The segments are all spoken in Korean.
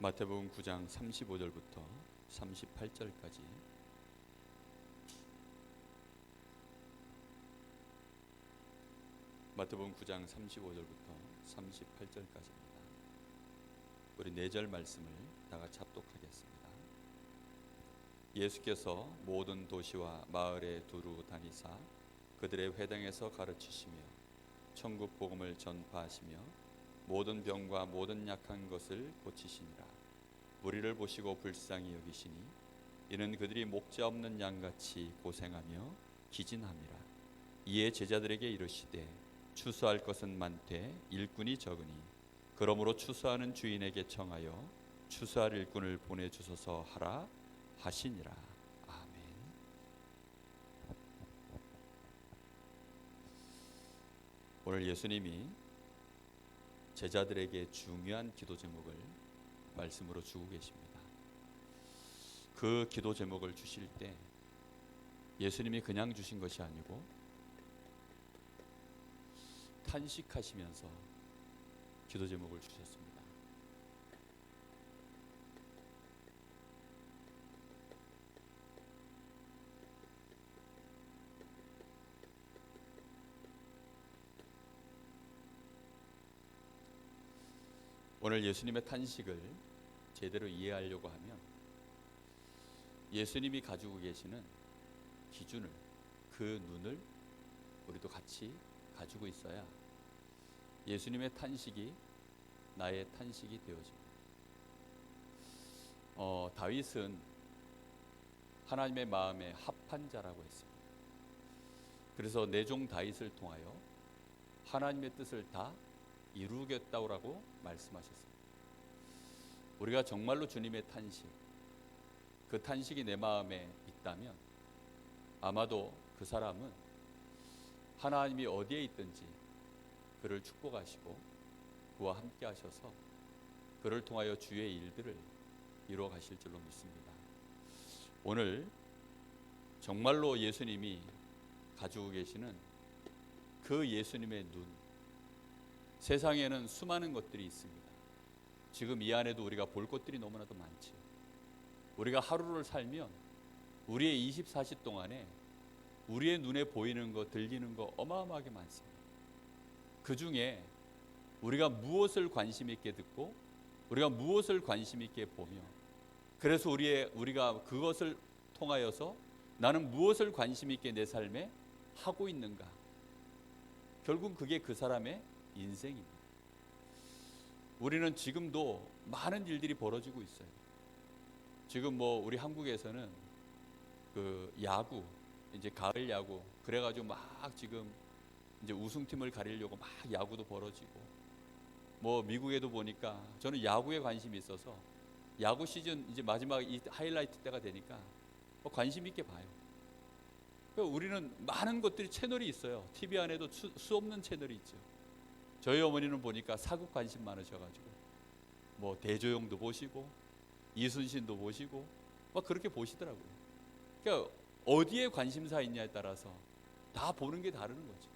마태복음 9장 35절부터 38절까지 마태복음 9장 35절부터 38절까지입니다. 우리 4절 말씀을 다 같이 합독하겠습니다. 예수께서 모든 도시와 마을에 두루 다니사 그들의 회당에서 가르치시며 천국 복음을 전파하시며 모든 병과 모든 약한 것을 고치시니라. 무리를 보시고 불쌍히 여기시니 이는 그들이 목자 없는 양같이 고생하며 기진함이라. 이에 제자들에게 이르시되 추수할 것은 많되 일꾼이 적으니 그러므로 추수하는 주인에게 청하여 추수할 일꾼을 보내주소서 하라 하시니라. 아멘. 오늘 예수님이 제자들에게 중요한 기도 제목을 말씀으로 주고 계십니다. 그 기도 제목을 주실 때 예수님이 그냥 주신 것이 아니고 탄식하시면서 기도 제목을 주셨습니다. 오늘 예수님의 탄식을 제대로 이해하려고 하면 예수님이 가지고 계시는 기준을, 그 눈을 우리도 같이 가지고 있어야 예수님의 탄식이 나의 탄식이 되어집니다. 다윗은 하나님의 마음에 합한 자라고 했습니다. 그래서 내 종 다윗을 통하여 하나님의 뜻을 다 이루겠다고 말씀하셨습니다. 우리가 정말로 주님의 탄식, 그 탄식이 내 마음에 있다면 아마도 그 사람은 하나님이 어디에 있든지 그를 축복하시고 그와 함께 하셔서 그를 통하여 주의 일들을 이루어 가실 줄로 믿습니다. 오늘 정말로 예수님이 가지고 계시는 그 예수님의 눈, 세상에는 수많은 것들이 있습니다. 지금 이 안에도 우리가 볼 것들이 너무나도 많지요. 우리가 하루를 살면 우리의 24시 동안에 우리의 눈에 보이는 거, 들리는 거 어마어마하게 많습니다. 그 중에 우리가 무엇을 관심 있게 듣고 우리가 무엇을 관심 있게 보며 그래서 우리가 그것을 통하여서 나는 무엇을 관심 있게 내 삶에 하고 있는가, 결국 그게 그 사람의 인생입니다. 우리는 지금도 많은 일들이 벌어지고 있어요. 지금 우리 한국에서는 그 야구, 이제 가을 야구 그래가지고 막 지금 이제 우승팀을 가리려고 막 야구도 벌어지고, 미국에도 보니까 저는 야구에 관심이 있어서 야구 시즌 이제 마지막 이 하이라이트 때가 되니까 관심 있게 봐요. 그러니까 우리는 많은 것들이 채널이 있어요. TV 안에도 수 없는 채널이 있죠. 저희 어머니는 보니까 사극 관심 많으셔가지고 대조영도 보시고 이순신도 보시고 그렇게 보시더라고요. 그러니까 어디에 관심사 있냐에 따라서 다 보는 게 다르는 거죠.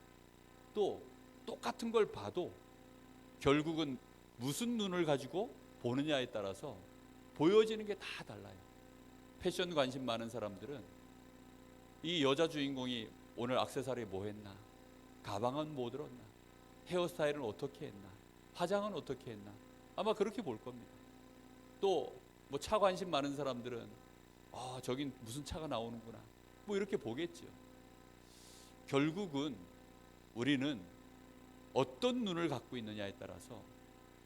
또 똑같은 걸 봐도 결국은 무슨 눈을 가지고 보느냐에 따라서 보여지는 게 다 달라요. 패션 관심 많은 사람들은 이 여자 주인공이 오늘 액세서리 뭐 했나, 가방은 뭐 들었나, 헤어스타일은 어떻게 했나, 화장은 어떻게 했나, 아마 그렇게 볼 겁니다. 또 차 관심 많은 사람들은 저긴 무슨 차가 나오는구나, 이렇게 보겠죠. 결국은 우리는 어떤 눈을 갖고 있느냐에 따라서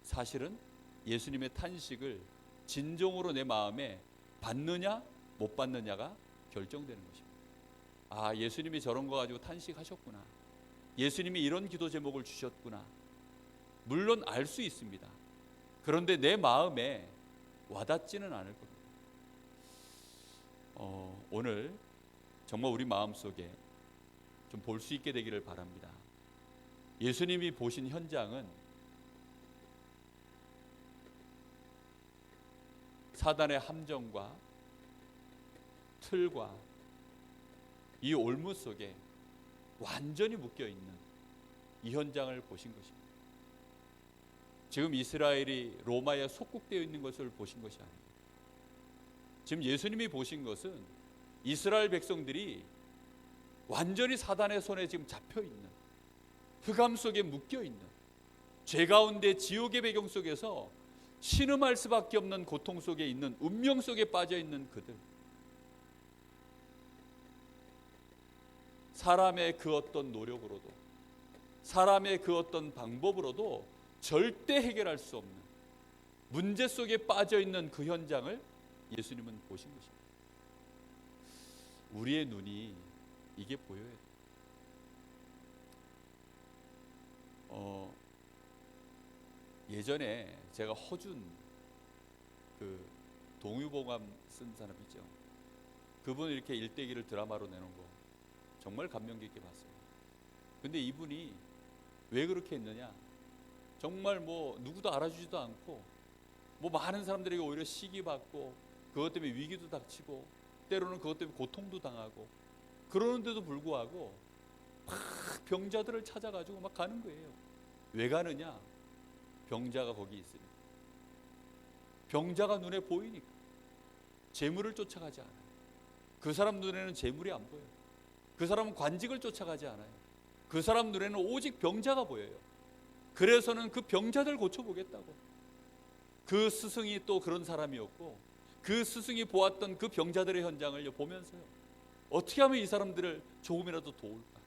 사실은 예수님의 탄식을 진정으로 내 마음에 받느냐 못 받느냐가 결정되는 것입니다. 예수님이 저런 거 가지고 탄식하셨구나, 예수님이 이런 기도 제목을 주셨구나, 물론 알 수 있습니다. 그런데 내 마음에 와닿지는 않을 겁니다. 오늘 정말 우리 마음속에 좀 볼 수 있게 되기를 바랍니다. 예수님이 보신 현장은 사단의 함정과 틀과 이 올무 속에 완전히 묶여있는 이 현장을 보신 것입니다. 지금 이스라엘이 로마에 속국되어 있는 것을 보신 것이 아니에요. 지금 예수님이 보신 것은 이스라엘 백성들이 완전히 사단의 손에 지금 잡혀 있는, 흑암 속에 묶여 있는, 죄 가운데 지옥의 배경 속에서 신음할 수밖에 없는 고통 속에 있는, 운명 속에 빠져 있는 그들. 사람의 그 어떤 노력으로도, 사람의 그 어떤 방법으로도 절대 해결할 수 없는 문제 속에 빠져 있는 그 현장을 예수님은 보신 것입니다. 우리의 눈이 이게 보여요. 예전에 제가 허준 그 동유봉암 쓴 사람 있죠. 그분 이렇게 일대기를 드라마로 내놓은 거 정말 감명 깊게 봤어요. 근데 이분이 왜 그렇게 했느냐? 정말 뭐 누구도 알아주지도 않고, 뭐 많은 사람들에게 오히려 시기받고, 그것 때문에 위기도 닥치고, 때로는 그것 때문에 고통도 당하고, 그러는데도 불구하고 막 병자들을 찾아가지고 막 가는 거예요. 왜 가느냐? 병자가 거기 있으니까. 병자가 눈에 보이니까. 재물을 쫓아가지 않아요. 그 사람 눈에는 재물이 안 보여요. 그 사람은 관직을 쫓아가지 않아요. 그 사람 눈에는 오직 병자가 보여요. 그래서는 그 병자들 고쳐보겠다고. 그 스승이 또 그런 사람이었고, 그 스승이 보았던 그 병자들의 현장을 보면서요, 어떻게 하면 이 사람들을 조금이라도 도울까?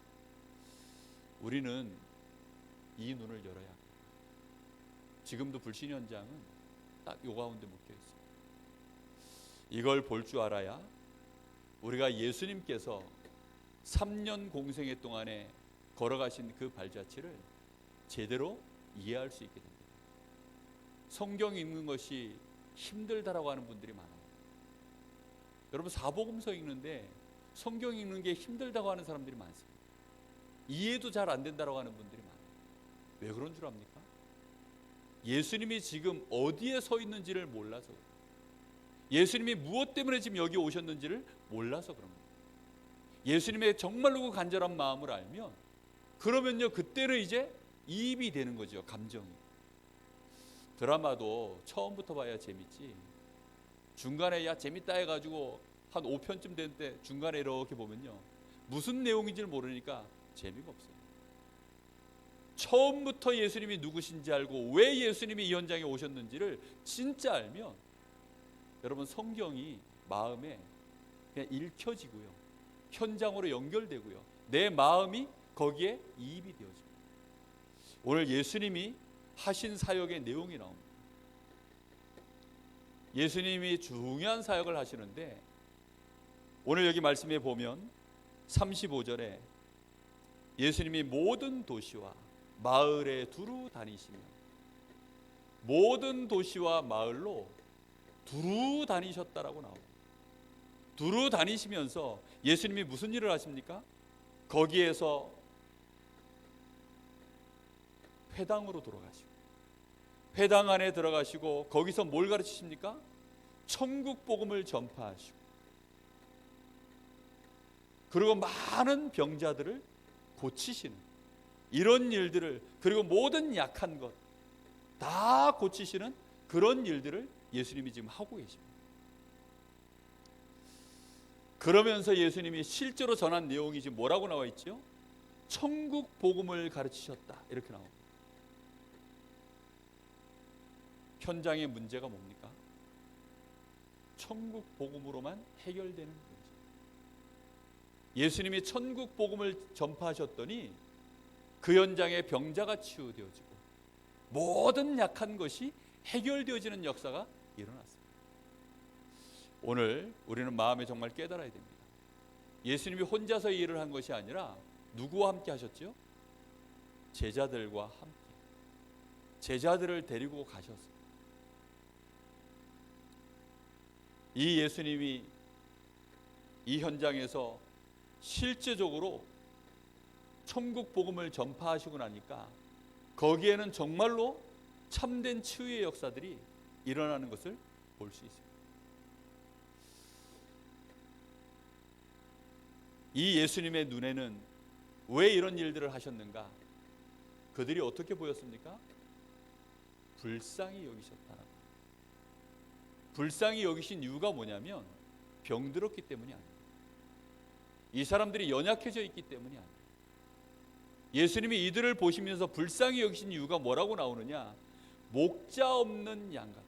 우리는 이 눈을 열어야 합니다. 지금도 불신 현장은 딱 요 가운데 묶여 있습니다. 이걸 볼 줄 알아야 우리가 예수님께서 3년 공생애 동안에 걸어가신 그 발자취를 제대로 이해할 수 있게 됩니다. 성경 읽는 것이 힘들다라고 하는 분들이 많아요. 여러분, 사복음서 읽는데 성경 읽는 게 힘들다고 하는 사람들이 많습니다. 이해도 잘 안 된다라고 하는 분들이 많아요. 왜 그런 줄 압니까? 예수님이 지금 어디에 서 있는지를 몰라서 그래요. 예수님이 무엇 때문에 지금 여기 오셨는지를 몰라서 그런 거예요. 예수님의 정말로 그 간절한 마음을 알면, 그러면요, 그때는 이제 이입이 되는 거죠. 감정이. 드라마도 처음부터 봐야 재밌지, 중간에 야 재밌다 해가지고 한 5편쯤 되는데 중간에 이렇게 보면요, 무슨 내용인지를 모르니까 재미가 없어요. 처음부터 예수님이 누구신지 알고 왜 예수님이 이 현장에 오셨는지를 진짜 알면 여러분, 성경이 마음에 그냥 읽혀지고요, 현장으로 연결되고요, 내 마음이 거기에 이입이 되어집니다. 오늘 예수님이 하신 사역의 내용이 나옵니다. 예수님이 중요한 사역을 하시는데, 오늘 여기 말씀에 보면 35절에 예수님이 모든 도시와 마을에 두루 다니시며, 모든 도시와 마을로 두루 다니셨다라고 나옵니다. 두루 다니시면서 예수님이 무슨 일을 하십니까? 거기에서 회당으로 들어가시고, 회당 안에 들어가시고 거기서 뭘 가르치십니까? 천국 복음을 전파하시고, 그리고 많은 병자들을 고치시는 이런 일들을, 그리고 모든 약한 것 다 고치시는 그런 일들을 예수님이 지금 하고 계십니다. 그러면서 예수님이 실제로 전한 내용이 지금 뭐라고 나와 있죠? 천국 복음을 가르치셨다, 이렇게 나옵니다. 현장의 문제가 뭡니까? 천국 복음으로만 해결되는 문제. 예수님이 천국 복음을 전파하셨더니 그 현장에 병자가 치유되어지고 모든 약한 것이 해결되어지는 역사가 일어났습니다. 오늘 우리는 마음에 정말 깨달아야 됩니다. 예수님이 혼자서 일을 한 것이 아니라 누구와 함께 하셨죠? 제자들과 함께. 제자들을 데리고 가셨습니다. 이 예수님이 이 현장에서 실제적으로 천국 복음을 전파하시고 나니까 거기에는 정말로 참된 치유의 역사들이 일어나는 것을 볼 수 있습니다. 이 예수님의 눈에는 왜 이런 일들을 하셨는가? 그들이 어떻게 보였습니까? 불쌍히 여기셨다라고. 불쌍히 여기신 이유가 뭐냐면 병들었기 때문이 아니에요. 이 사람들이 연약해져 있기 때문이 아니에요. 예수님이 이들을 보시면서 불쌍히 여기신 이유가 뭐라고 나오느냐? 목자 없는 양 같다.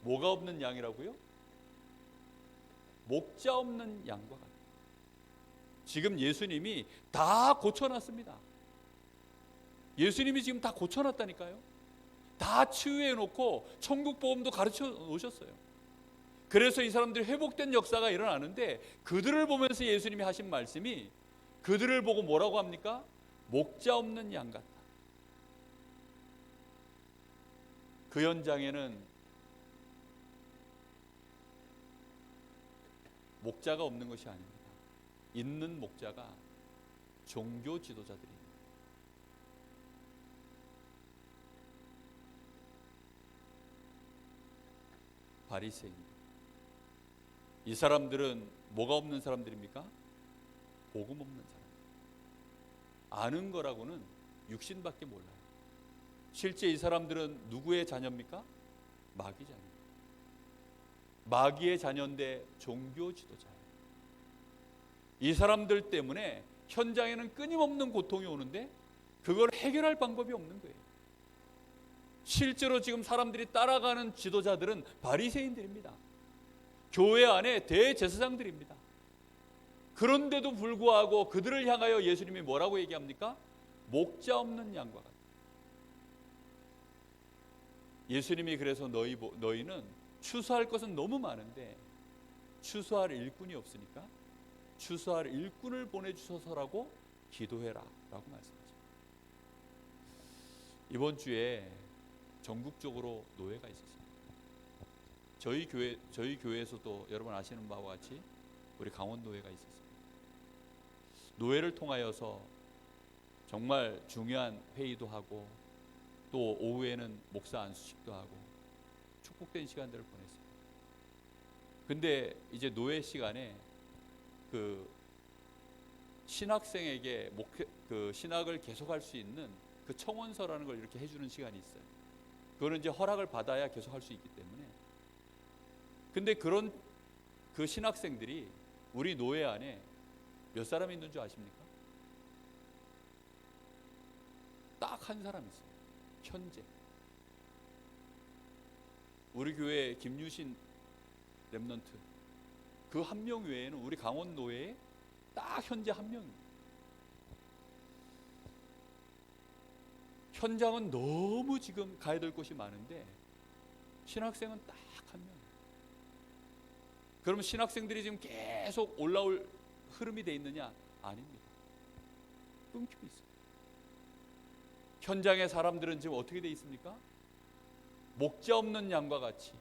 뭐가 없는 양이라고요? 목자 없는 양과 같다. 지금 예수님이 다 고쳐놨습니다. 예수님이 지금 다 고쳐놨다니까요. 다 치유해 놓고 천국 복음도 가르쳐 놓으셨어요. 그래서 이 사람들이 회복된 역사가 일어나는데, 그들을 보면서 예수님이 하신 말씀이 그들을 보고 뭐라고 합니까? 목자 없는 양 같다. 그 현장에는 목자가 없는 것이 아닙니다. 있는 목자가 종교 지도자들입니다. 바리새인입니다. 이 사람들은 뭐가 없는 사람들입니까? 복음 없는 사람. 아는 거라고는 육신밖에 몰라요. 실제 이 사람들은 누구의 자녀입니까? 마귀 자녀. 마귀의 자녀인데 종교 지도자예요. 이 사람들 때문에 현장에는 끊임없는 고통이 오는데 그걸 해결할 방법이 없는 거예요. 실제로 지금 사람들이 따라가는 지도자들은 바리새인들입니다. 교회 안에 대제사장들입니다. 그런데도 불구하고 그들을 향하여 예수님이 뭐라고 얘기합니까? 목자 없는 양과 같다. 예수님이 그래서 너희는 추수할 것은 너무 많은데 추수할 일꾼이 없으니까 추수할 일꾼을 보내주셔서라고 기도해라 라고 말씀하십니다. 이번 주에 전국적으로 노예가 있었습니다. 저희 교회에서도 여러분 아시는 바와 같이 우리 강원 노예가 있었습니다. 노예를 통하여서 정말 중요한 회의도 하고 또 오후에는 목사 안수식도 하고 축복된 시간들을 보냈습니다. 근데 이제 노예 시간에 그 신학생에게 그 신학을 계속할 수 있는 그 청원서라는 걸 이렇게 해주는 시간이 있어요. 그거는 이제 허락을 받아야 계속할 수 있기 때문에. 근데 그런 그 신학생들이 우리 노예 안에 몇 사람이 있는 줄 아십니까? 딱 한 사람 있어요. 현재 우리 교회 김유신 랩넌트 그 한 명 외에는 우리 강원 노예에 딱 현재 한 명입니다. 현장은 너무 지금 가야 될 곳이 많은데 신학생은 딱 한 명. 그러면 신학생들이 지금 계속 올라올 흐름이 돼 있느냐? 아닙니다. 끊겨 있어요. 현장의 사람들은 지금 어떻게 돼 있습니까? 목자 없는 양과 같이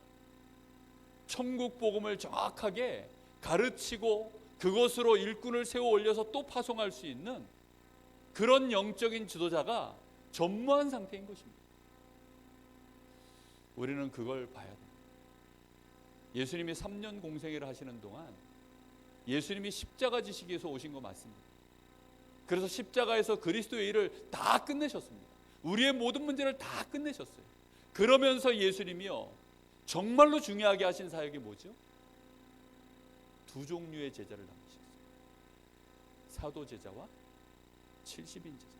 천국 복음을 정확하게 가르치고 그것으로 일꾼을 세워 올려서 또 파송할 수 있는 그런 영적인 지도자가 전무한 상태인 것입니다. 우리는 그걸 봐야 됩니다. 예수님이 3년 공생애를 하시는 동안 예수님이 십자가 지시기 위해서 오신 거 맞습니다. 그래서 십자가에서 그리스도의 일을 다 끝내셨습니다. 우리의 모든 문제를 다 끝내셨어요. 그러면서 예수님이요 정말로 중요하게 하신 사역이 뭐죠? 두 종류의 제자를 남기셨어요. 사도 제자와 70인 제자.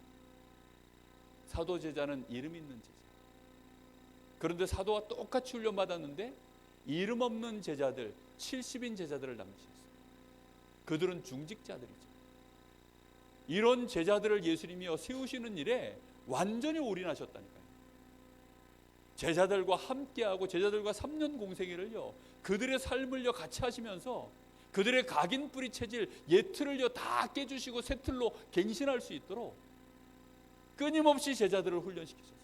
사도 제자는 이름 있는 제자. 그런데 사도와 똑같이 훈련 받았는데 이름 없는 제자들 70인 제자들을 남기셨어요. 그들은 중직자들이죠. 이런 제자들을 예수님이요 세우시는 일에 완전히 올인하셨다니까요. 제자들과 함께하고 제자들과 3년 공생애를요 그들의 삶을요 같이 하시면서 그들의 각인 뿌리 체질 예틀을요 다 깨주시고 새 틀로 갱신할 수 있도록 끊임없이 제자들을 훈련시키셨어요.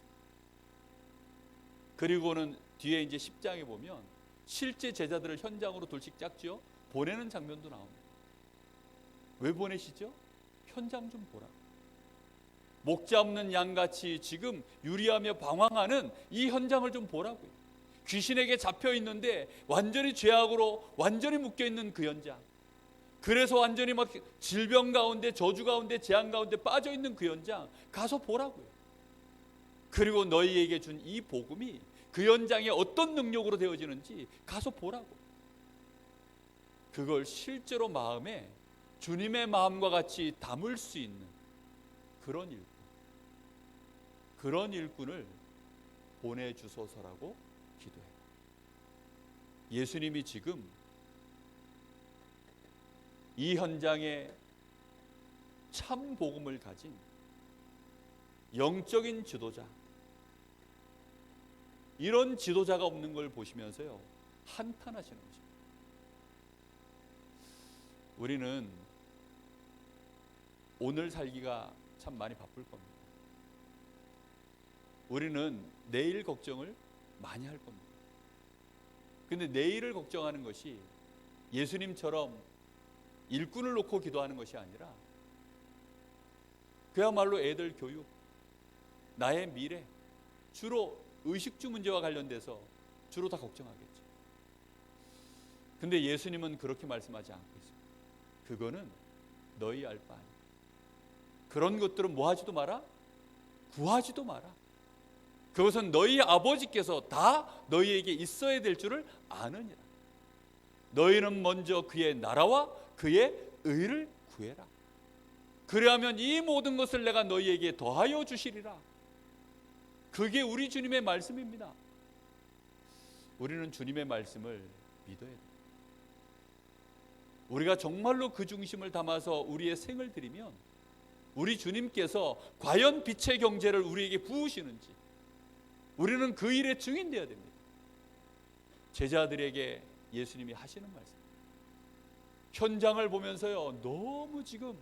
그리고는 뒤에 이제 10장에 보면 실제 제자들을 현장으로 둘씩 짝지어 보내는 장면도 나옵니다. 왜 보내시죠? 현장 좀 보라. 목자 없는 양같이 지금 유리하며 방황하는 이 현장을 좀 보라고요. 귀신에게 잡혀 있는데 완전히 죄악으로 완전히 묶여 있는 그 현장. 그래서 완전히 막 질병 가운데 저주 가운데 재앙 가운데 빠져 있는 그 현장 가서 보라고요. 그리고 너희에게 준 이 복음이 그 현장에 어떤 능력으로 되어지는지 가서 보라고. 그걸 실제로 마음에 주님의 마음과 같이 담을 수 있는 그런 일꾼, 그런 일꾼을 보내주소서라고 기도해요. 예수님이 지금 이 현장에 참 복음을 가진 영적인 지도자, 이런 지도자가 없는 걸 보시면서요, 한탄하시는 것입니다. 우리는 오늘 살기가 참 많이 바쁠 겁니다. 우리는 내일 걱정을 많이 할 겁니다. 근데 내일을 걱정하는 것이 예수님처럼 일꾼을 놓고 기도하는 것이 아니라 그야말로 애들 교육, 나의 미래, 주로 의식주 문제와 관련돼서 주로 다 걱정하겠죠. 근데 예수님은 그렇게 말씀하지 않고 있습니다. 그거는 너희 알 바 아니야. 그런 것들은 뭐 하지도 마라? 구하지도 마라. 그것은 너희 아버지께서 다 너희에게 있어야 될 줄을 아느니라. 너희는 먼저 그의 나라와 그의 의를 구해라. 그리하면 이 모든 것을 내가 너희에게 더하여 주시리라. 그게 우리 주님의 말씀입니다. 우리는 주님의 말씀을 믿어야 돼요. 우리가 정말로 그 중심을 담아서 우리의 생을 드리면 우리 주님께서 과연 빛의 경제를 우리에게 부으시는지 우리는 그 일의 증인되어야 됩니다. 제자들에게 예수님이 하시는 말씀, 현장을 보면서요, 너무 지금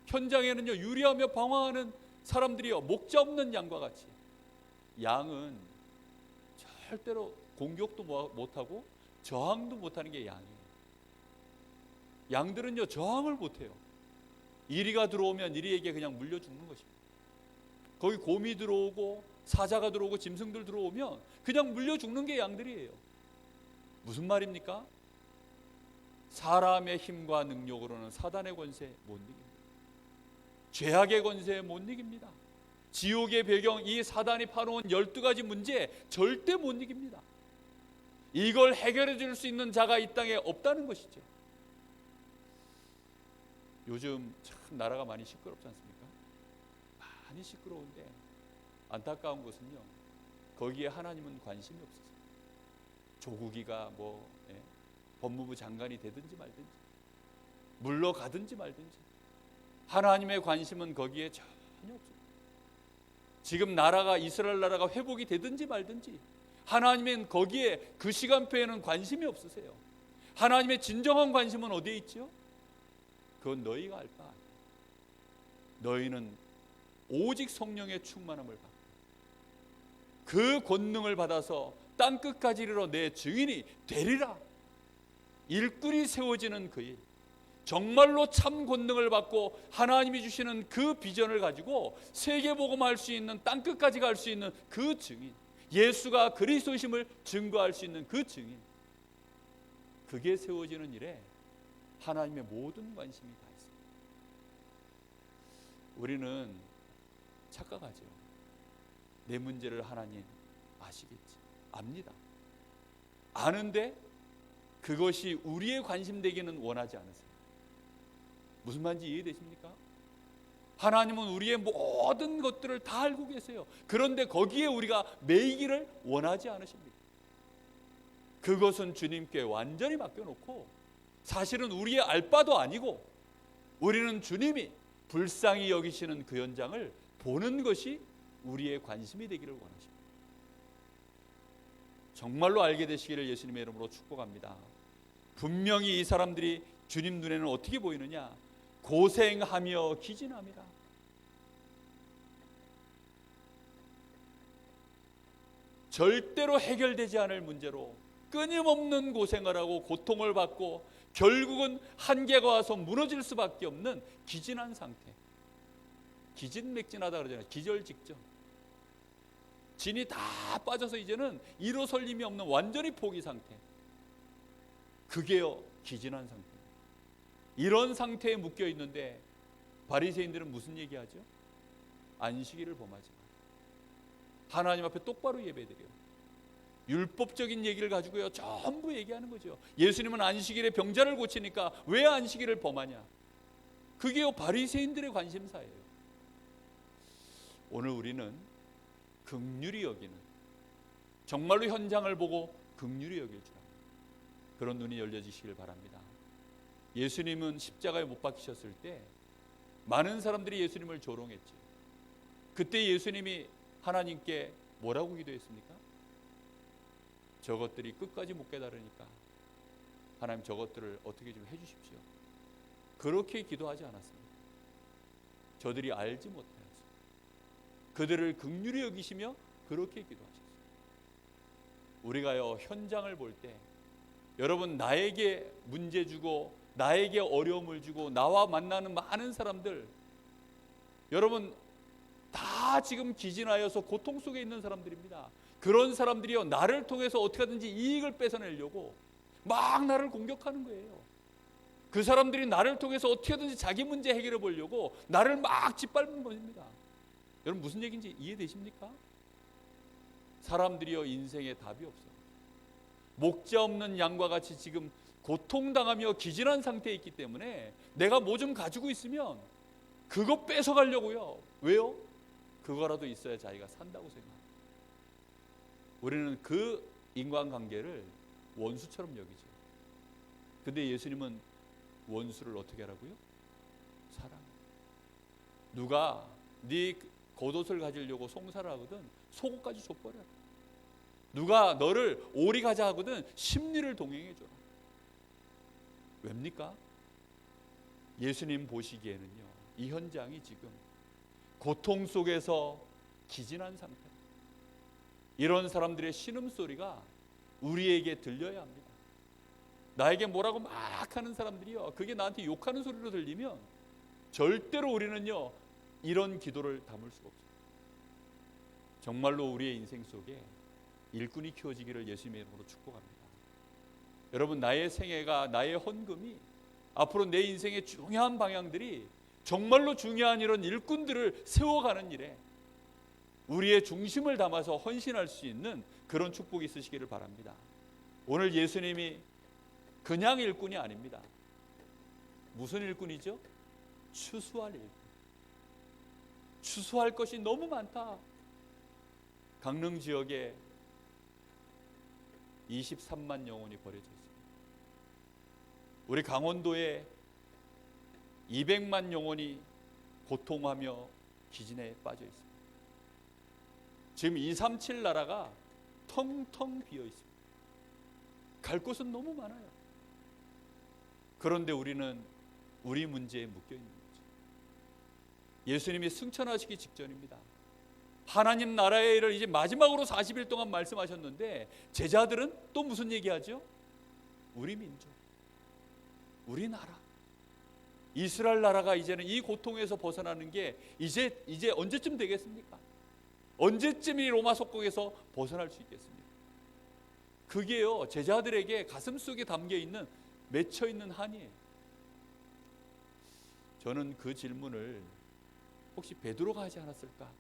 현장에는요, 유리하며 방황하는 사람들이요, 목자 없는 양과 같이, 양은 절대로 공격도 못하고 저항도 못하는 게 양이에요. 양들은요, 저항을 못해요. 이리가 들어오면 이리에게 그냥 물려 죽는 것입니다. 거기 곰이 들어오고 사자가 들어오고 짐승들 들어오면 그냥 물려 죽는 게 양들이에요. 무슨 말입니까? 사람의 힘과 능력으로는 사단의 권세 못 이깁니다. 죄악의 권세 못 이깁니다. 지옥의 배경, 이 사단이 파놓은 12가지 문제 절대 못 이깁니다. 이걸 해결해 줄 수 있는 자가 이 땅에 없다는 것이죠. 요즘 참 나라가 많이 시끄럽지 않습니까? 많이 시끄러운데 안타까운 것은요, 거기에 하나님은 관심이 없으세요. 조국이가 법무부 장관이 되든지 말든지, 물러가든지 말든지, 하나님의 관심은 거기에 전혀 없어요. 지금 나라가, 이스라엘 나라가 회복이 되든지 말든지, 하나님은 거기에 그 시간표에는 관심이 없으세요. 하나님의 진정한 관심은 어디에 있죠? 그건 너희가 알 바 아니야. 너희는 오직 성령의 충만함을 받고 그 권능을 받아서 땅 끝까지 이르러 내 증인이 되리라. 일꾼이 세워지는 그 일, 정말로 참 권능을 받고 하나님이 주시는 그 비전을 가지고 세계복음할 수 있는, 땅 끝까지 갈 수 있는 그 증인, 예수가 그리스도심을 증거할 수 있는 그 증인, 그게 세워지는 일에 하나님의 모든 관심이 다 있습니다. 우리는 착각하죠. 내 문제를 하나님 아시겠지, 압니다. 아는데 그것이 우리의 관심되기는 원하지 않으세요. 무슨 말인지 이해되십니까? 하나님은 우리의 모든 것들을 다 알고 계세요. 그런데 거기에 우리가 매이기를 원하지 않으십니다. 그것은 주님께 완전히 맡겨놓고, 사실은 우리의 알바도 아니고 우리는 주님이 불쌍히 여기시는 그 현장을 보는 것이 우리의 관심이 되기를 원하십니다. 정말로 알게 되시기를 예수님의 이름으로 축복합니다. 분명히 이 사람들이 주님 눈에는 어떻게 보이느냐? 고생하며 기진함이라. 절대로 해결되지 않을 문제로 끊임없는 고생을 하고 고통을 받고 결국은 한계가 와서 무너질 수밖에 없는 기진한 상태. 기진맥진하다 그러잖아요. 기절 직전. 진이 다 빠져서 이제는 일어설 힘이 없는 완전히 포기 상태. 그게요, 기진한 상태. 이런 상태에 묶여 있는데 바리새인들은 무슨 얘기하죠? 안식일을 범하지 마라. 하나님 앞에 똑바로 예배드려요. 율법적인 얘기를 가지고요 전부 얘기하는 거죠. 예수님은 안식일에 병자를 고치니까 왜 안식일을 범하냐? 그게요 바리새인들의 관심사예요. 오늘 우리는 긍휼히 여기는, 정말로 현장을 보고 긍휼히 여길 줄 압니다. 그런 눈이 열려지시길 바랍니다. 예수님은 십자가에 못 박히셨을 때 많은 사람들이 예수님을 조롱했죠. 그때 예수님이 하나님께 뭐라고 기도했습니까? 저것들이 끝까지 못 깨달으니까 하나님 저것들을 어떻게 좀 해주십시오. 그렇게 기도하지 않았습니다. 저들이 알지 못하였습니다. 그들을 긍휼히 여기시며 그렇게 기도하셨습니다. 우리가요 현장을 볼 때 여러분 나에게 문제 주고 나에게 어려움을 주고 나와 만나는 많은 사람들, 여러분 다 지금 기진하여서 고통 속에 있는 사람들입니다. 그런 사람들이요 나를 통해서 어떻게 하든지 이익을 뺏어내려고 막 나를 공격하는 거예요. 그 사람들이 나를 통해서 어떻게 하든지 자기 문제 해결해 보려고 나를 막 짓밟는 것입니다. 여러분 무슨 얘기인지 이해되십니까? 사람들이요 인생에 답이 없어요. 목자 없는 양과 같이 지금 고통당하며 기진한 상태에 있기 때문에 내가 뭐 좀 가지고 있으면 그거 뺏어가려고요. 왜요? 그거라도 있어야 자기가 산다고 생각합니다. 우리는 그 인간관계를 원수처럼 여기죠. 근데 예수님은 원수를 어떻게 하라고요? 사랑. 누가 네 겉옷을 가지려고 송사를 하거든 속옷까지 줘버려. 누가 너를 오리 가자 하거든 심리를 동행해줘라. 왜입니까? 예수님 보시기에는요 이 현장이 지금 고통 속에서 기진한 상태, 이런 사람들의 신음소리가 우리에게 들려야 합니다. 나에게 뭐라고 막 하는 사람들이요 그게 나한테 욕하는 소리로 들리면 절대로 우리는요 이런 기도를 담을 수가 없어요. 정말로 우리의 인생 속에 일꾼이 키워지기를 예수님의 이름으로 축복합니다. 여러분 나의 생애가, 나의 헌금이 앞으로 내 인생의 중요한 방향들이 정말로 중요한 이런 일꾼들을 세워가는 일에 우리의 중심을 담아서 헌신할 수 있는 그런 축복이 있으시기를 바랍니다. 오늘 예수님이 그냥 일꾼이 아닙니다. 무슨 일꾼이죠? 추수할 일꾼. 추수할 것이 너무 많다. 강릉 지역에 23만 영혼이 버려져 있습니다. 우리 강원도에 200만 영혼이 고통하며 기진에 빠져 있습니다. 지금 237 나라가 텅텅 비어 있습니다. 갈 곳은 너무 많아요. 그런데 우리는 우리 문제에 묶여 있는 거죠. 예수님이 승천하시기 직전입니다. 하나님 나라의 일을 이제 마지막으로 40일 동안 말씀하셨는데 제자들은 또 무슨 얘기하죠? 우리 민족, 우리 나라, 이스라엘 나라가 이제는 이 고통에서 벗어나는 게 이제 언제쯤 되겠습니까? 언제쯤 이 로마 속국에서 벗어날 수 있겠습니까? 그게요 제자들에게 가슴속에 담겨있는, 맺혀있는 한이에요. 저는 그 질문을 혹시 베드로가 하지 않았을까?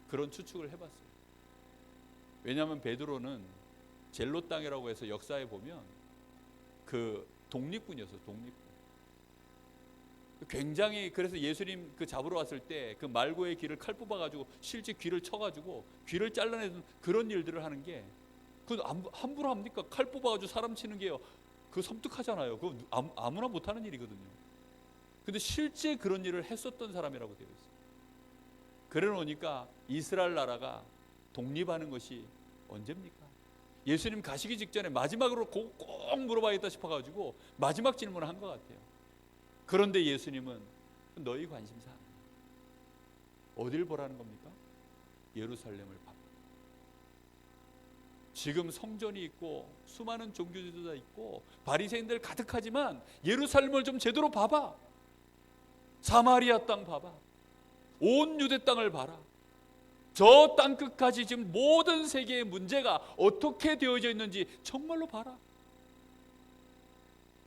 그런 추측을 해봤어요. 왜냐하면 베드로는 젤로 땅이라고 해서 역사에 보면 그 독립군이었어요. 독립군. 굉장히, 그래서 예수님 그 잡으러 왔을 때 그 말고의 귀를 칼 뽑아가지고 실제 귀를 쳐가지고 귀를 잘라내는 그런 일들을 하는 게, 그 함부로 합니까? 칼 뽑아가지고 사람 치는 게요. 그 섬뜩하잖아요. 그거 아무나 못하는 일이거든요. 근데 실제 그런 일을 했었던 사람이라고 되어 있어요. 그래 놓으니까 이스라엘 나라가 독립하는 것이 언제입니까? 예수님 가시기 직전에 마지막으로 꼭 물어봐야겠다 싶어가지고 마지막 질문을 한 것 같아요. 그런데 예수님은 너희 관심사 어딜 보라는 겁니까? 예루살렘을 봐. 지금 성전이 있고 수많은 종교 지도자 있고 바리새인들 가득하지만 예루살렘을 좀 제대로 봐봐. 사마리아 땅 봐봐. 온 유대 땅을 봐라. 저 땅 끝까지 지금 모든 세계의 문제가 어떻게 되어져 있는지 정말로 봐라.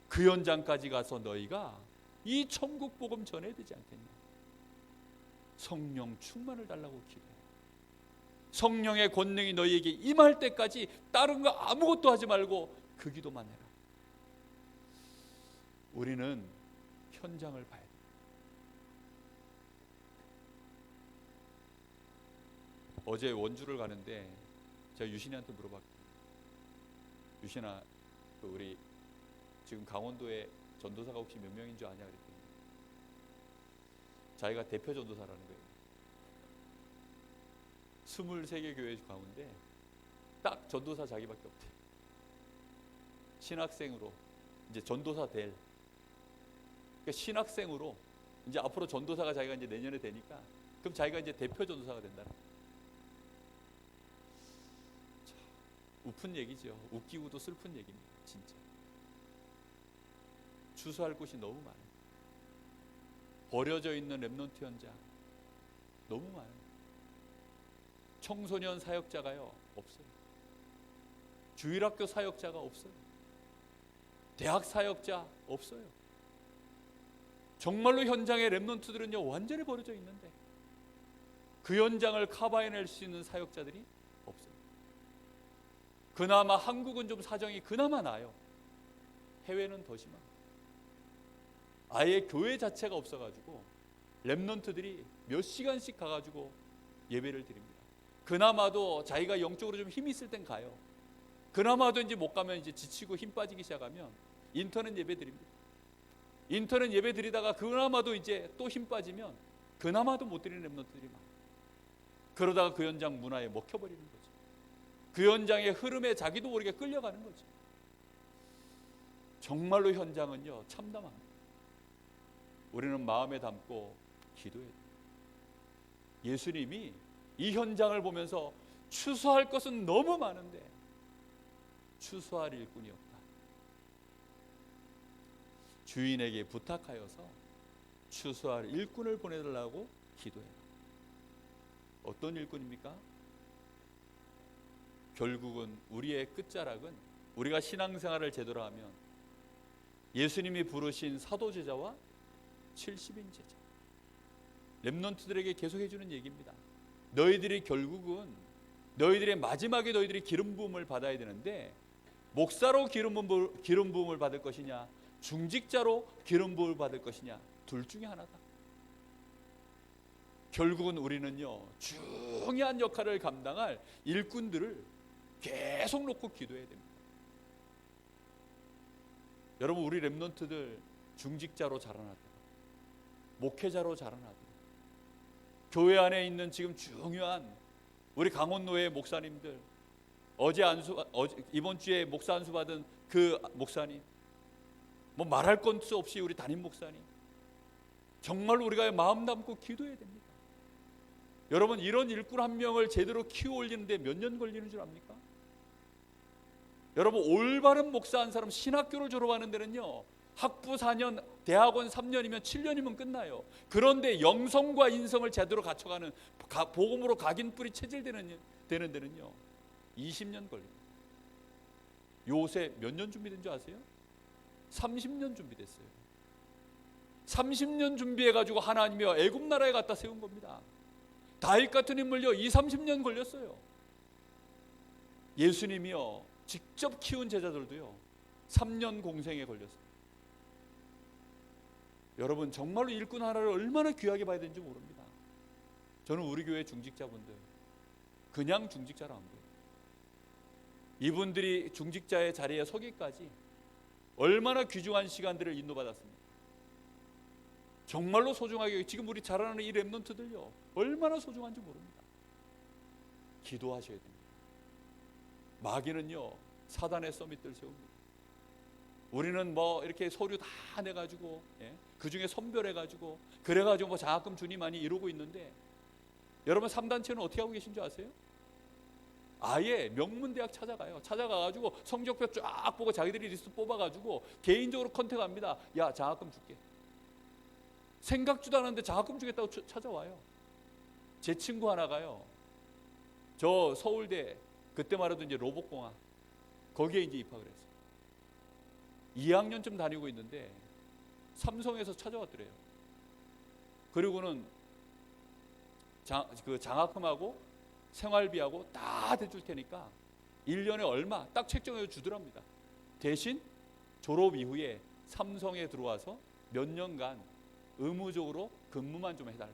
그 현장까지 가서 너희가 이 천국 복음 전해야 되지 않겠냐. 성령 충만을 달라고 기도해. 성령의 권능이 너희에게 임할 때까지 다른 거 아무것도 하지 말고 그 기도만 해라. 우리는 현장을 봐야 돼. 어제 원주를 가는데 제가 유신이한테 물어봤거든요. 유신아, 우리 지금 강원도에 전도사가 혹시 몇 명인 줄 아냐 그랬더니 자기가 대표 전도사라는 거예요. 23개 교회 가운데 딱 전도사 자기밖에 없대. 신학생으로 이제 전도사 될, 그러니까 신학생으로 이제 앞으로 전도사가 자기가 이제 내년에 되니까 그럼 자기가 이제 대표 전도사가 된다는 거예요. 자, 웃픈 얘기죠. 웃기고도 슬픈 얘기입니다. 진짜 추수할 곳이 너무 많아요. 버려져 있는 렘넌트 현장 너무 많아요. 청소년 사역자가요 없어요. 주일학교 사역자가 없어요. 대학 사역자 없어요. 정말로 현장의 렘넌트들은요 완전히 버려져 있는데 그 현장을 커버해낼 수 있는 사역자들이 없어요. 그나마 한국은 좀 사정이 그나마 나아요. 해외는 더 심합니다. 아예 교회 자체가 없어가지고 렘넌트들이 몇 시간씩 가가지고 예배를 드립니다. 그나마도 자기가 영적으로 좀 힘이 있을 땐 가요. 그나마도 이제 못 가면 이제 지치고 힘 빠지기 시작하면 인터넷 예배 드립니다. 인터넷 예배 드리다가 그나마도 이제 또 힘 빠지면 그나마도 못 드리는 렘넌트들이 많아요. 그러다가 그 현장 문화에 먹혀버리는 거죠. 그 현장의 흐름에 자기도 모르게 끌려가는 거죠. 정말로 현장은요 참담합니다. 우리는 마음에 담고 기도해야 돼요. 예수님이 이 현장을 보면서 추수할 것은 너무 많은데 추수할 일꾼이 없다. 주인에게 부탁하여서 추수할 일꾼을 보내달라고 기도해라. 어떤 일꾼입니까? 결국은 우리의 끝자락은 우리가 신앙생활을 제대로 하면 예수님이 부르신 사도제자와 70인 제자, 렘넌트들에게 계속 해주는 얘기입니다. 너희들이 결국은 너희들의 마지막에 너희들이 기름 부음을 받아야 되는데 목사로 기름 부음을 받을 것이냐 중직자로 기름 부음을 받을 것이냐 둘 중에 하나다. 결국은 우리는요 중요한 역할을 감당할 일꾼들을 계속 놓고 기도해야 됩니다. 여러분, 우리 렘넌트들 중직자로 자라나도록 목회자로 자라나도록 교회 안에 있는 지금 중요한 우리 강원노회 목사님들, 이번 주에 목사 안수 받은 그 목사님, 뭐 말할 것 없이 우리 담임 목사님, 정말로 우리가 마음 담고 기도해야 됩니다. 여러분, 이런 일꾼 한 명을 제대로 키워 올리는데 몇 년 걸리는 줄 압니까? 여러분, 올바른 목사 한 사람 신학교를 졸업하는 데는요 학부 4년, 대학원 3년이면 7년이면 끝나요. 그런데 영성과 인성을 제대로 갖춰가는 복음으로 각인뿌리 체질되는 데는요 20년 걸립니다. 요새 몇 년 준비된 줄 아세요? 30년 준비됐어요. 30년 준비해가지고 하나님이 애굽 나라에 갖다 세운 겁니다. 다윗 같은 인물요 20-30년 걸렸어요. 예수님이요 직접 키운 제자들도요 3년 공생에 걸렸어요. 여러분, 정말로 일꾼 하나를 얼마나 귀하게 봐야 되는지 모릅니다. 저는 우리 교회 중직자분들 그냥 중직자로 안 보여요. 이분들이 중직자의 자리에 서기까지 얼마나 귀중한 시간들을 인도받았습니까? 정말로 소중하게, 지금 우리 자라나는 이 렘넌트들요 얼마나 소중한지 모릅니다. 기도하셔야 됩니다. 마귀는요 사단의 서밋들 세웁니다. 우리는 뭐 이렇게 서류 다 내가지고 그 중에 선별해가지고 그래가지고 뭐 장학금 주니 많이 이루고 있는데, 여러분 3단체는 어떻게 하고 계신 줄 아세요? 아예 명문대학 찾아가가지고 성적표 쫙 보고 자기들이 리스트 뽑아가지고 개인적으로 컨택합니다. 야, 장학금 줄게. 생각지도 않았는데 장학금 주겠다고 찾아와요. 제 친구 하나가요 저 서울대 그때 말해도 이제 로봇공학 거기에 이제 입학을 했어요. 2학년쯤 다니고 있는데 삼성에서 찾아왔더래요. 그리고는 장학금하고 생활비하고 다 대줄 테니까 1년에 얼마 딱 책정해 주더랍니다. 대신 졸업 이후에 삼성에 들어와서 몇 년간 의무적으로 근무만 좀 해달라.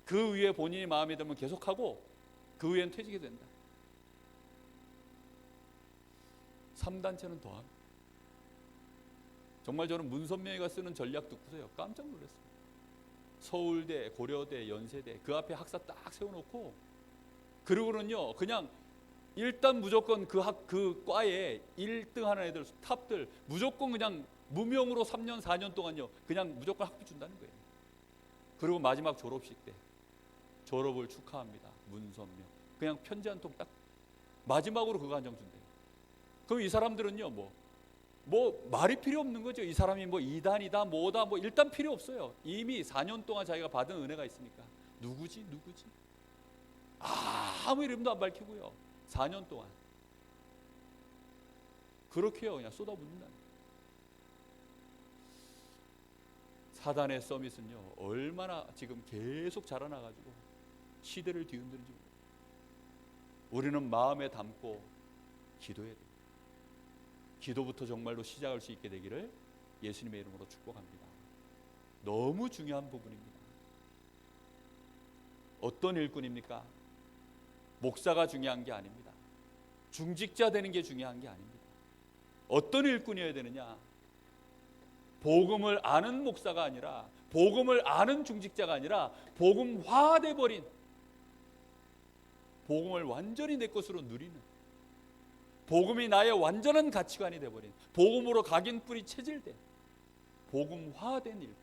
그 위에 본인이 마음에 들면 계속하고 그 위엔 퇴직이 된다. 3단체는 더합니다. 정말 저는 문선명이가 쓰는 전략 듣고서요 깜짝 놀랐어요. 서울대, 고려대, 연세대 그 앞에 학사 딱 세워놓고 그리고는요 그냥 일단 무조건 그 과에 1등 하는 애들 탑들 무조건 그냥 무명으로 3년 4년 동안요 그냥 무조건 학비 준다는 거예요. 그리고 마지막 졸업식 때 졸업을 축하합니다. 문선명. 그냥 편지 한 통 딱 마지막으로 그거 한 장 준대요. 그럼 이 사람들은요 뭐 말이 필요 없는 거죠. 이 사람이 뭐 2단이다 뭐다 뭐 일단 필요 없어요. 이미 4년 동안 자기가 받은 은혜가 있으니까 누구지 아무 이름도 안 밝히고요 4년 동안 그렇게요 그냥 쏟아붓는다. 사단의 서밋은요 얼마나 지금 계속 자라나가지고 시대를 뒤흔드는지 모릅니다. 우리는 마음에 담고 기도해야 돼요. 기도부터 정말로 시작할 수 있게 되기를 예수님의 이름으로 축복합니다. 너무 중요한 부분입니다. 어떤 일꾼입니까? 목사가 중요한 게 아닙니다. 중직자 되는 게 중요한 게 아닙니다. 어떤 일꾼이어야 되느냐? 복음을 아는 목사가 아니라 복음을 아는 중직자가 아니라 복음화돼 버린 복음을 완전히 내 것으로 누리는 복음이 나의 완전한 가치관이 되어버린 복음으로 각인 뿌리 체질된 복음화된 일꾼.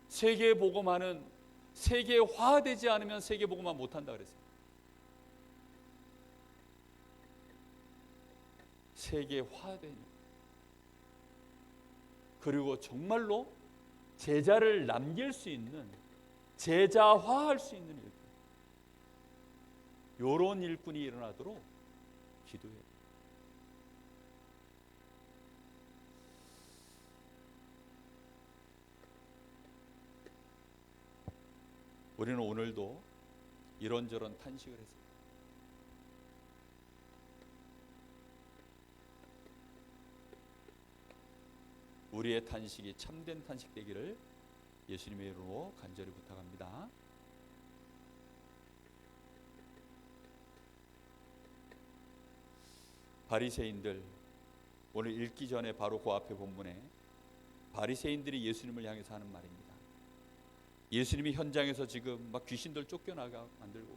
세계 복음화는 세계화되지 않으면 세계 복음화 못한다 그랬어요. 세계화된 일꾼. 그리고 정말로 제자를 남길 수 있는 제자화할 수 있는 일꾼. 이런 일꾼이 일어나도록 기도해요. 우리는 오늘도 이런저런 탄식을 했습니다. 우리의 탄식이 참된 탄식 되기를 예수님의 이름으로 간절히 부탁합니다. 바리새인들, 오늘 읽기 전에 바로 그 앞에 본문에 바리새인들이 예수님을 향해서 하는 말입니다. 예수님이 현장에서 지금 막 귀신들 쫓겨나가 만들고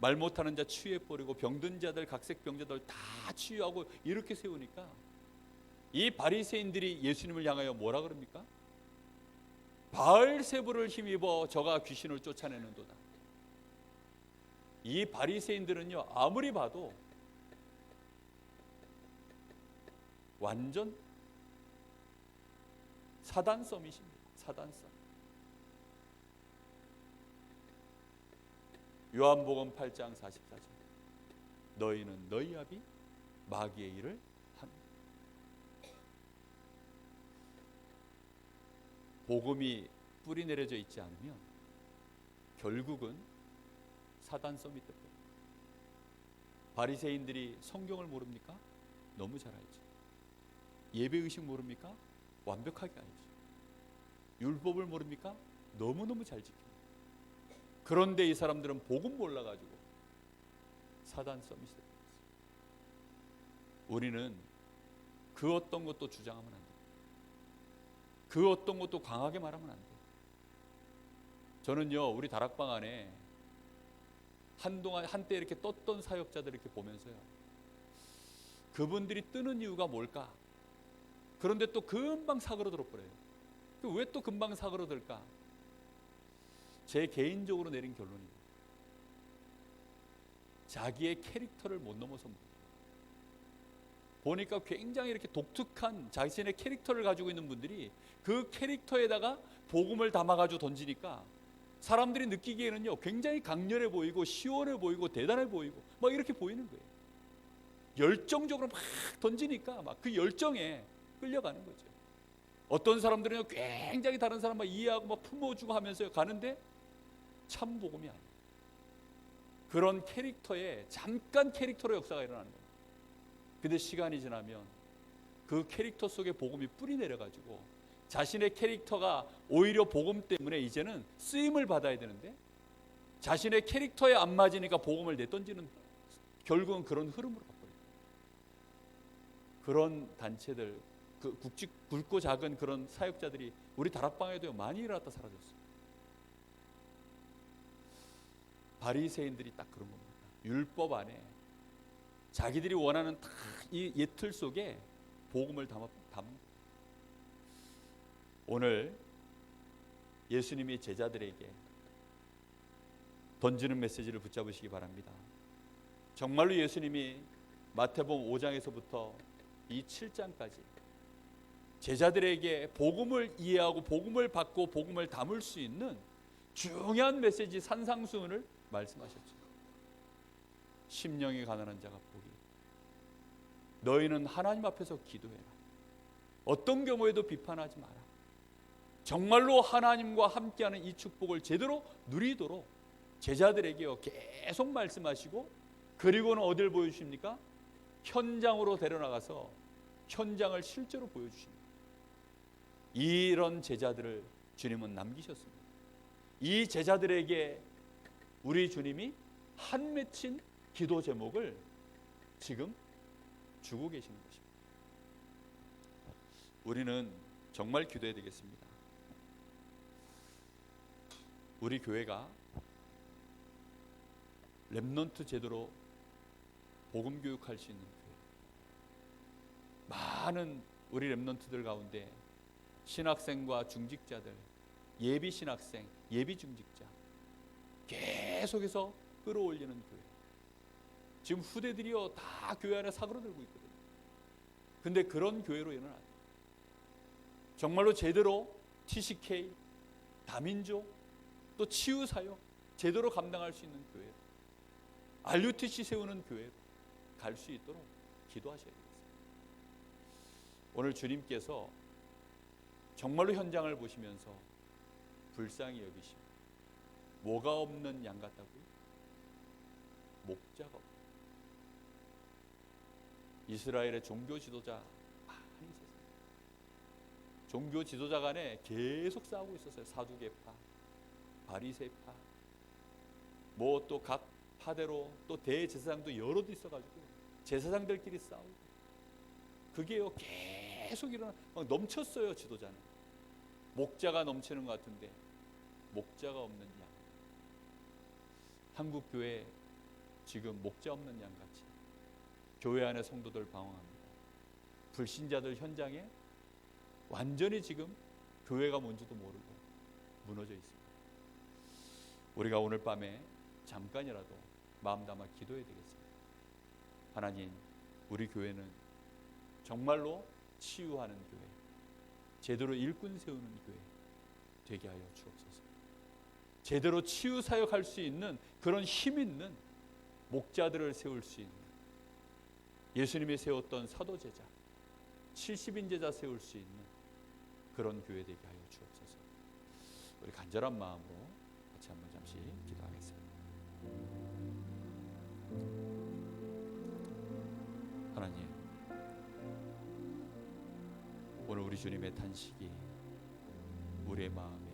말 못하는 자 치유해버리고 병든 자들 각색 병자들 다 치유하고 이렇게 세우니까 이 바리새인들이 예수님을 향하여 뭐라 그럽니까? 바알세불을 힘입어 저가 귀신을 쫓아내는도다. 이 바리새인들은요 아무리 봐도 완전 사단 서밋입니다. 사단 서밋. 요한복음 8장 44절. 너희는 너희 아비 마귀의 일을 합니다. 복음이 뿌리 내려져 있지 않으면 결국은 사단 서밋 됩니다. 바리새인들이 성경을 모릅니까? 너무 잘 알죠. 예배의식 모릅니까? 완벽하게 알죠. 율법을 모릅니까? 너무너무 잘 지킵니다. 그런데 이 사람들은 복음 몰라가지고 사단 서밋이 됩니다. 우리는 그 어떤 것도 주장하면 안 돼요. 그 어떤 것도 강하게 말하면 안 돼요. 저는요 우리 다락방 안에 한때 이렇게 떴던 사역자들 이렇게 보면서요 그분들이 뜨는 이유가 뭘까? 그런데 또 금방 사그러들어 버려요. 왜 또 금방 사그러들까? 제 개인적으로 내린 결론입니다. 자기의 캐릭터를 못 넘어섭니다. 보니까 굉장히 이렇게 독특한 자신의 캐릭터를 가지고 있는 분들이 그 캐릭터에다가 복음을 담아가지고 던지니까 사람들이 느끼기에는요 굉장히 강렬해 보이고 시원해 보이고 대단해 보이고 막 이렇게 보이는 거예요. 열정적으로 막 던지니까 막 그 열정에 끌려가는 거죠. 어떤 사람들은 굉장히 다른 사람 막 이해하고 막 품어주고 하면서 가는데 참 복음이 아니에요. 그런 캐릭터에 잠깐 캐릭터로 역사가 일어나는 거예요. 근데 시간이 지나면 그 캐릭터 속에 복음이 뿌리 내려가지고 자신의 캐릭터가 오히려 복음 때문에 이제는 쓰임을 받아야 되는데 자신의 캐릭터에 안 맞으니까 복음을 내던지는, 결국은 그런 흐름으로 가버려요. 그런 단체들, 그 굵고 작은 그런 사역자들이 우리 다락방에도 많이 일어났다 사라졌어요. 바리새인들이 딱 그런 겁니다. 율법 안에 자기들이 원하는 다 이 예틀 속에 복음을 담은. 오늘 예수님이 제자들에게 던지는 메시지를 붙잡으시기 바랍니다. 정말로 예수님이 마태복음 5장에서부터 이 7장까지 제자들에게 복음을 이해하고 복음을 받고 복음을 담을 수 있는 중요한 메시지 산상수훈을 말씀하셨죠. 심령이 가난한 자가 복이, 너희는 하나님 앞에서 기도해라. 어떤 경우에도 비판하지 마라. 정말로 하나님과 함께하는 이 축복을 제대로 누리도록 제자들에게요 계속 말씀하시고, 그리고는 어딜 보여주십니까? 현장으로 데려나가서 현장을 실제로 보여주십니다. 이런 제자들을 주님은 남기셨습니다. 이 제자들에게 우리 주님이 한 맺힌 기도 제목을 지금 주고 계시는 것입니다. 우리는 정말 기도해야 되겠습니다. 우리 교회가 렘넌트 제도로 복음 교육할 수 있는 교회, 많은 우리 렘넌트들 가운데 신학생과 중직자들, 예비 신학생, 예비 중직자 계속해서 끌어올리는 교회. 지금 후대들이요 다 교회 안에 사그러들고 있거든요. 근데 그런 교회로 일어나요. 정말로 제대로 TCK, 다민족, 또 치유사역 제대로 감당할 수 있는 교회, RUTC 세우는 교회로 갈 수 있도록 기도하셔야 되겠습니다. 오늘 주님께서 정말로 현장을 보시면서 불쌍히 여기시고, 뭐가 없는 양 같다고요? 목자가 없다. 이스라엘의 종교 지도자 많이 있었어요. 종교 지도자 간에 계속 싸우고 있었어요. 사두개파, 바리새파, 뭐 또 각 파대로 또 대제사장도 여럿 있어가지고 제사장들끼리 싸우고, 그게요 계속 일어나 넘쳤어요. 지도자는 목자가 넘치는 것 같은데 목자가 없는 양. 한국 교회 지금 목자 없는 양 같이 교회 안에 성도들 방황합니다. 불신자들 현장에 완전히 지금 교회가 뭔지도 모르고 무너져 있습니다. 우리가 오늘 밤에 잠깐이라도 마음 담아 기도해야 되겠습니다. 하나님, 우리 교회는 정말로 치유하는 교회, 제대로 일꾼 세우는 교회 되게 하여 주옵소서. 제대로 치유 사역할 수 있는 그런 힘 있는 목자들을 세울 수 있는, 예수님이 세웠던 사도 제자, 70인 제자 세울 수 있는 그런 교회 되게 하여 주옵소서. 우리 간절한 마음으로 같이 한번 잠시 기도하겠습니다. 하나님, 오늘 우리 주님의 탄식이 우리의 마음에,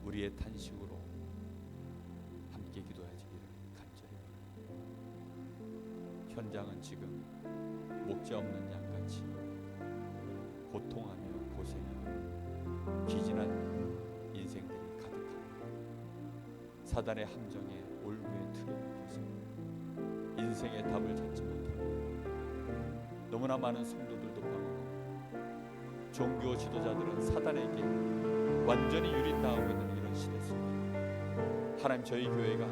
우리의 탄식으로 함께 기도하시기를 간절히 바랍니다. 현장은 지금 목자 없는 양같이 고통하며 고생하며 기진한 인생들이 가득합니다. 사단의 함정에 올무에 틀에 묶여서 인생의 답을 찾지 못하고 너무나 많은 성도들도 방황하고 종교 지도자들은 사단에게 완전히 유린당하고 있는 이런 시대 속에 하나님, 저희 교회가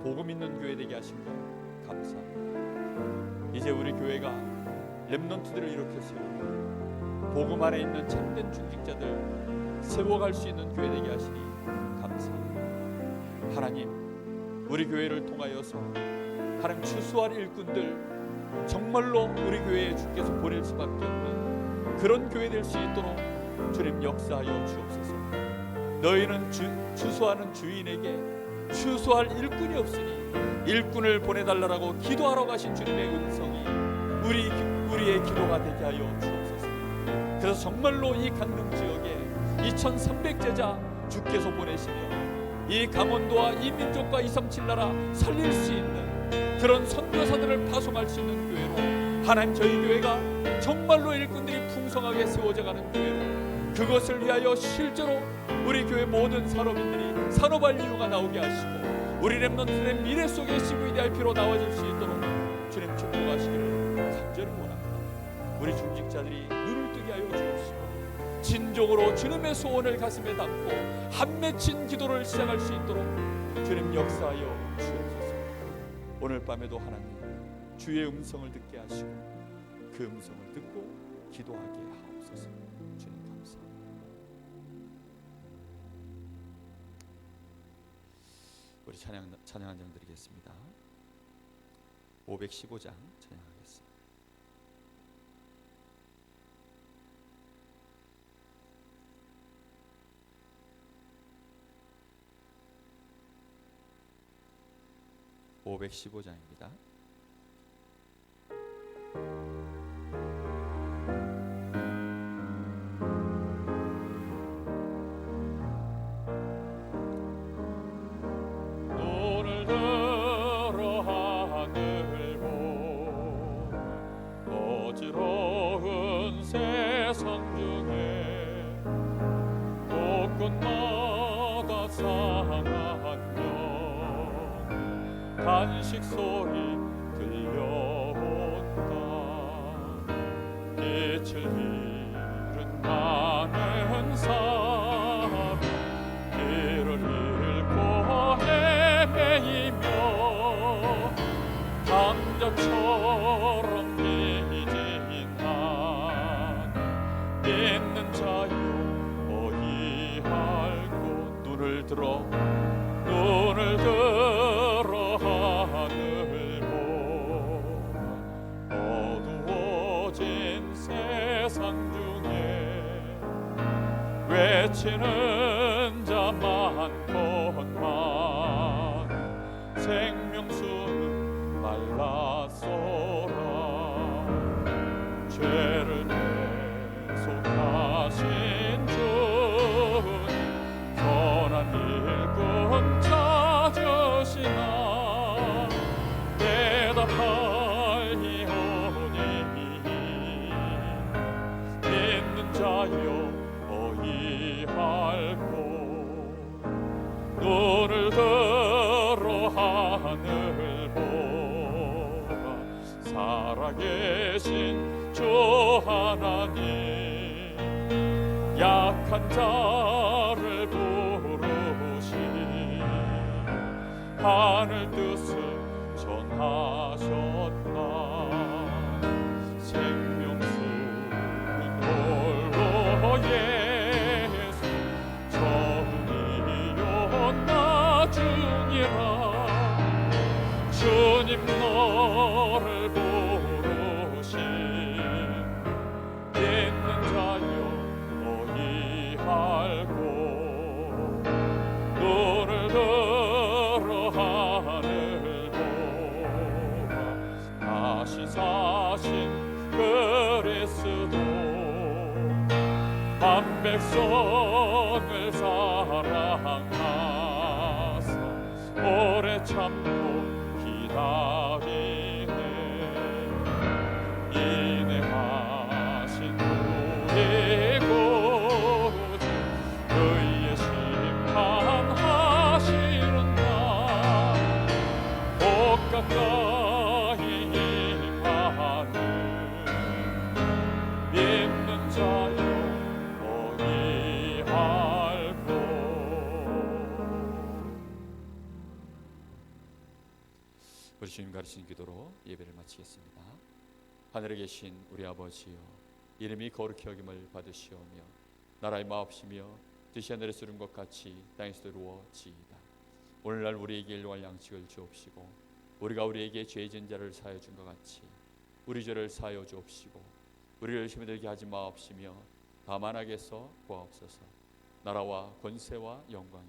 복음 있는 교회 되게 하신 것 감사합니다. 이제 우리 교회가 렘넌트들을 이렇게 세우고 복음 안에 있는 참된 중직자들 세워갈 수 있는 교회 되게 하시니 감사합니다. 하나님, 우리 교회를 통하여서 하나님 추수할 일꾼들 정말로 우리 교회에 주께서 보낼 수밖에 없는 그런 교회 될 수 있도록 주님 역사하여 주옵소서. 너희는 추수하는 주인에게 추수할 일꾼이 없으니 일꾼을 보내달라고 기도하러 가신 주님의 음성이 우리의 기도가 되게 하여 주옵소서. 그래서 정말로 이 강릉 지역에 2300제자 주께서 보내시며 이 강원도와 이 민족과 237나라 살릴 수 있는 그런 선교사들을 파송할 수 있는 교회로, 하나님 저희 교회가 정말로 일꾼들이 풍성하게 세워져가는 교회로, 그것을 위하여 실제로 우리 교회 모든 산업인들이 산업할 이유가 나오게 하시고 우리 렘넌트의 미래 속에 CVDIP로 나와줄 수 있도록 주님 축복하시기를 간절히 원합니다. 우리 중직자들이 눈을 뜨게 하여 주옵시고 진정으로 주님의 소원을 가슴에 담고 한 맺힌 기도를 시작할 수 있도록 주님 역사하여 주옵소서. 오늘 밤에도 하나님 주의 음성을 듣게 하시고 그 음성을 듣고 기도하게 하옵소서. 주님 감사합니다. 우리 찬양 한 장 드리겠습니다. 515장 찬양하겠습니다. (515장입니다) 간식 소리 들려온다. 빛을 잃은 많은 사람 길을 잃고 헤매이며 감자처럼 빚진 난 믿는 자여 어이할 곳. 눈을 들어 하늘 보라. 어두워진 세상 중에 외치는 자 많건만 생명수는 말랐소라. 죄를 대속하신 주님 선한 일꾼 찾으시나 대답하리오니 믿는 자여 어이할 곳. 눈을 들어 하늘 보라. 살아계신 주 하나님 약한 자를 부르시 하늘 뜻을 전하셨다. 생명수는 홀로 예수 정이요 나중이라. 주님 너를 부르신 믿는 자여 어이할 곳. 눈을 들어 하늘 보라. 다시 사신 그리스도 한 백성을 사랑하사 오래 참고 기다리네. 인내하신 우리 구주 그의 심판하시는 날 복 가까이 임하는 믿는 자여 어이할 곳. 우리 주님 가르치는 기도로 예배를 마치겠습니다. 하늘에 계신 우리 아버지여, 이름이 거룩히 여김을 받으시오며 나라의 마옵시며 뜻이 하늘에서 이룬 것 같이 땅에서도 이루어지이다. 오늘날 우리에게 일용할 양식을 주옵시고 우리가 우리에게 죄 지은 자를 사하여 준 것 같이 우리 죄를 사하여 주옵시고 우리를 시험에 들게 하지 마옵시며 다만 악에서 구하옵소서. 나라와 권세와 영광이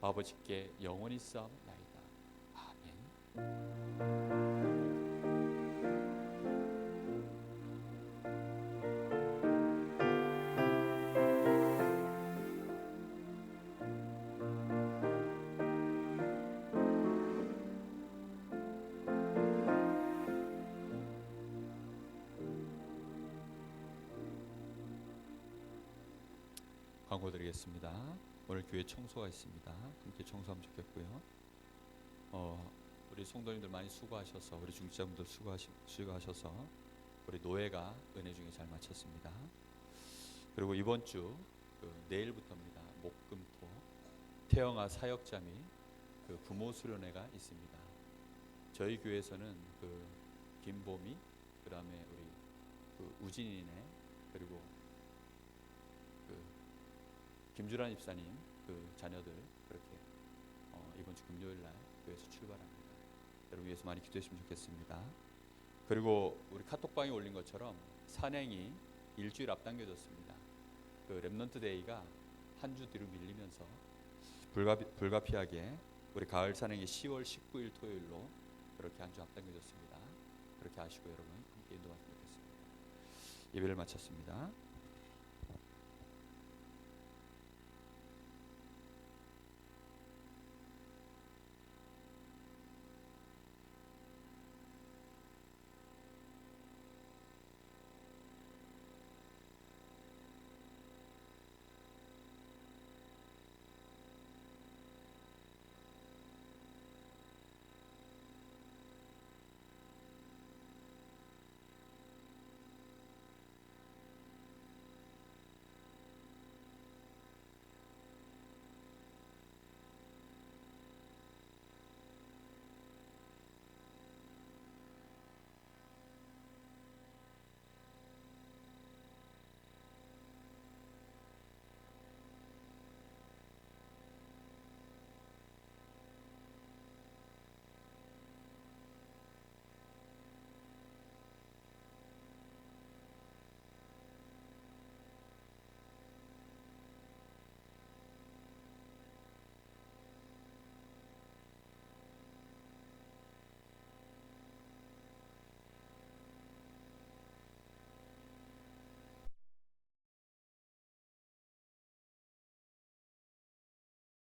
아버지께 영원히 싸움나이다. 아멘. 광고 드리겠습니다. 오늘 교회 청소가 있습니다. 함께 청소하면 좋겠고요. 우리 성도님들 많이 수고하셔서, 우리 중직자분들 수고하셔서 우리 노예가 은혜 중에 잘 마쳤습니다. 그리고 이번 주 내일부터입니다. 목금토 태영아 사역자 및 부모 수련회가 있습니다. 저희 교회에서는 김보미, 그 다음에 우리 우진이네, 그리고 김주란 입사님 자녀들 그렇게 이번 주 금요일 날 교회에서 출발합니다. 여러분 위해서 많이 기도했으면 좋겠습니다. 그리고 우리 카톡방에 올린 것처럼 산행이 일주일 앞당겨졌습니다. 렘넌트 데이가 한 주 뒤로 밀리면서 불가피하게 우리 가을 산행이 10월 19일 토요일로 그렇게 한 주 앞당겨졌습니다. 그렇게 아시고 여러분 함께 인도하시면 좋겠습니다. 예배를 마쳤습니다.